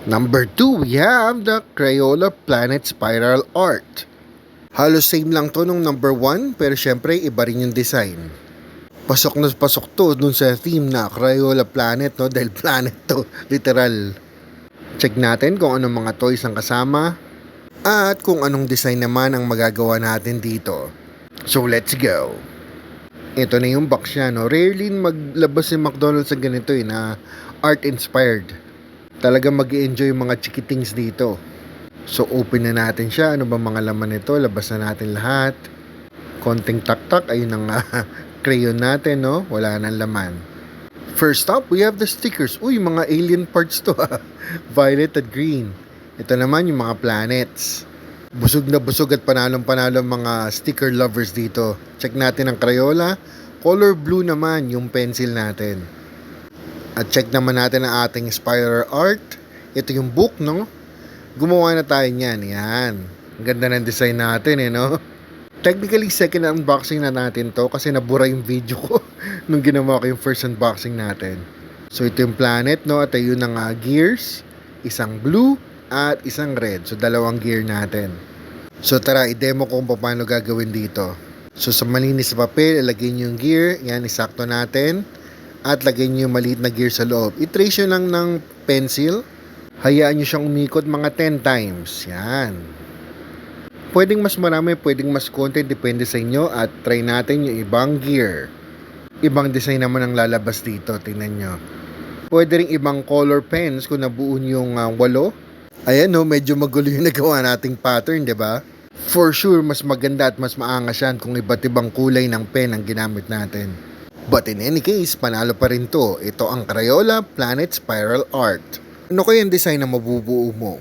Number 2, we have the Crayola Planet Spiral Art. Halos same lang to nung number 1, pero syempre iba rin yung design. Pasok na pasok to dun sa theme na Crayola Planet, no? Dahil planet to, literal. Check natin kung anong mga toys ang kasama at kung anong design naman ang magagawa natin dito. So let's go. Ito na yung box niya, no? Rarely maglabas si McDonald's sa ganito na art-inspired. Talaga mag-i-enjoy yung mga chikitings dito. So open na natin siya. Ano ba mga laman nito? Labas na natin lahat. Konting tak-tak. Ayun ang crayon natin, no? Wala nang laman. First up, we have the stickers. Uy, mga alien parts to. Violet at green. Ito naman yung mga planets. Busog na busog at panalong-panalo mga sticker lovers dito. Check natin ang Crayola. Color blue naman yung pencil natin. At check naman natin ang ating spiral art. Ito yung book, no? Gumawa na tayo niyan. Yan. Ang ganda ng design natin, no? Technically, second unboxing na natin to kasi nabura yung video ko nung ginawa ko yung first unboxing natin. So, ito yung planet, no? At ayun ang gears. Isang blue at isang red. So, dalawang gear natin. So, tara, i-demo ko kung paano gagawin dito. So, sa malinis na papel, ilagay nyo yung gear. Yan, isakto natin. At lagay nyo yung maliit na gear sa loob. I-trace nyo lang ng pencil. Hayaan nyo siyang umikot mga 10 times. Yan. Pwedeng mas marami, pwedeng mas konti. Depende sa inyo. At try natin yung ibang gear. Ibang design naman ang lalabas dito. Tingnan nyo. Pwede rin ibang color pens kung nabuo yung 8. Ayan, no, medyo magulo yung nagawa nating pattern, di ba? For sure, mas maganda at mas maangas yan kung iba't ibang kulay ng pen ang ginamit natin. But in any case, panalo pa rin to. Ito ang Crayola Planet Spiral Art. Ano kaya yung design na mabubuo mo?